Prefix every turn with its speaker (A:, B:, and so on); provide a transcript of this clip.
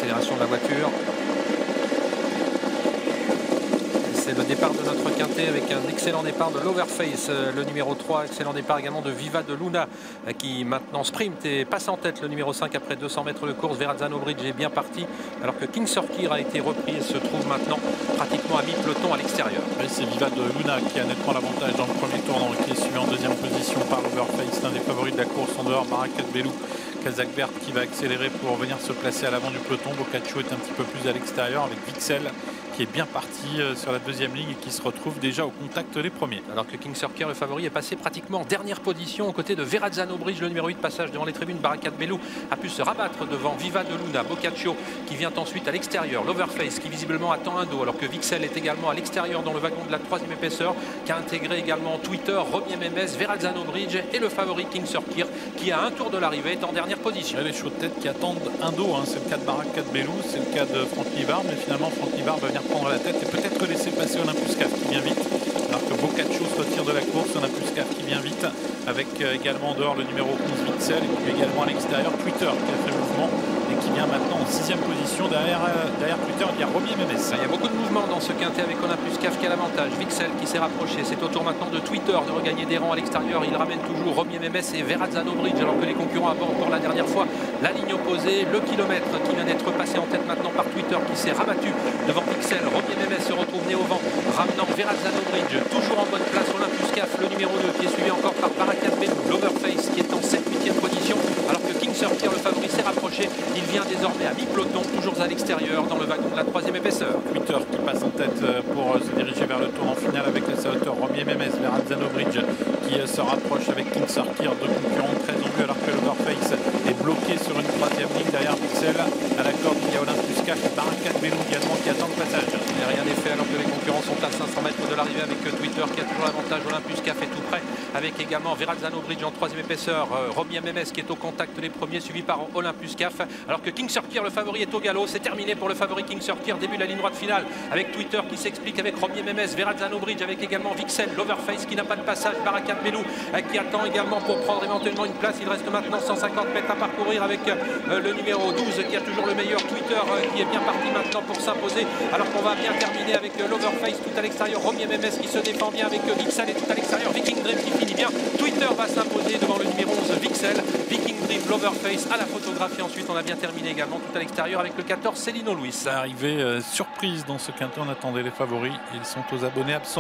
A: l'accélération de la voiture. C'est le départ de notre quintet avec un excellent départ de l'Overface, le numéro 3, excellent départ également de Viva de Luna qui maintenant sprint et passe en tête le numéro 5 après 200 mètres de course. Verrazzano Bridge est bien parti alors que King Sorkir a été repris et se trouve maintenant pratiquement à mi-peloton à l'extérieur.
B: Oui, c'est Viva de Luna qui a nettement l'avantage dans le premier tour, qui est suivi en deuxième position par l'Overface, l'un des favoris de la course. En dehors, Barakat Belou, Kazakbert qui va accélérer pour venir se placer à l'avant du peloton. Boccaccio est un petit peu plus à l'extérieur avec Vixel qui est bien parti sur la deuxième ligne et qui se retrouve déjà au contact des premiers.
A: Alors que King Sorkir, le favori, est passé pratiquement en dernière position aux côtés de Verrazzano Bridge, le numéro 8, passage devant les tribunes. Barakat Belou a pu se rabattre devant Viva de Luna. Boccaccio qui vient ensuite à l'extérieur. L'Overface qui visiblement attend un dos alors que Vixel est également à l'extérieur dans le wagon de la troisième épaisseur, qui a intégré également Twitter, Romier Memes, Verrazzano Bridge et le favori King Sorkir qui à un tour de l'arrivée est en dernière position.
B: Les chevaux de tête qui attendent un dos, c'est le cas de Barakat Belou, c'est le cas de Franck Livard, mais finalement Franck Livard va venir prendre la tête et peut-être laisser passer Olympus Caf qui vient vite, alors que Boccaccio se retire de la course. Olympus Caf qui vient vite avec également en dehors le numéro 11 Vixel et puis également à l'extérieur Twitter qui a fait mouvement et qui vient maintenant en 6e position. Derrière Twitter, il y a Romier Memes.
A: Il y a beaucoup de mouvements dans ce quintet avec Olympus Caf qui a l'avantage. Vixel qui s'est rapproché. C'est au tour maintenant de Twitter de regagner des rangs à l'extérieur. Il ramène toujours Romier Memes et Verrazzano Bridge alors que les concurrents abordent pour la dernière fois la ligne opposée. Le kilomètre qui vient d'être passé en tête maintenant par Twitter qui s'est rabattu devant Vixel. Romier Memes se retrouve né au vent, ramenant Verrazzano Bridge toujours en bonne place. Olympus Caf, le numéro 2 qui est suivi encore par Barakat Belou. L'Overface qui est en 7-8e position alors que King Sorkir, le favori, s'est rapproché. Il vient désormais à mi-peloton, toujours à l'extérieur dans le wagon de la troisième épaisseur.
B: Twitter qui passe en tête pour se diriger vers le tournant final avec les sénateurs Romier Memes, Verrazzano Bridge qui se rapproche avec King Sorkir, deux concurrents très en vue alors que l'Overface est bloqué sur une troisième ligne derrière Vixel. À la corde, il y a Olympus Caf et Barakat Belou également qui attend le passage.
A: Mais rien n'est fait alors que les concurrents sont à 500 mètres de l'arrivée avec Twitter qui a toujours l'avantage. Olympus Caf est tout près avec également Verrazzano Bridge en troisième épaisseur. Romier Memes qui est au contact des premiers suivi par Olympus Caf alors que King Sorkir, le favori, est au galop. C'est terminé pour le favori King Sorkir. Début de la ligne droite finale avec Twitter qui s'explique avec Romier Memes, Verrazzano Bridge avec également Vixel, l'Overface qui n'a pas de passage, Barakat Belou qui attend également pour prendre éventuellement une place. Il reste maintenant 150 mètres à parcourir avec le numéro 12 qui a toujours le meilleur. Twitter qui est bien parti maintenant pour s'imposer alors qu'on va bien terminer avec l'Overface tout à l'extérieur. Romier Memes qui se défend bien avec Vixel et tout à l'extérieur. Viking Dream qui finit bien. Twitter va s'imposer devant le numéro 11 Vixel. Viking Dream, l'Overface à la photographie. Ensuite on a bien terminé également tout à l'extérieur avec le 14 Célino Luis.
B: Arrivée surprise dans ce quintet, on attendait les favoris, ils sont aux abonnés absents.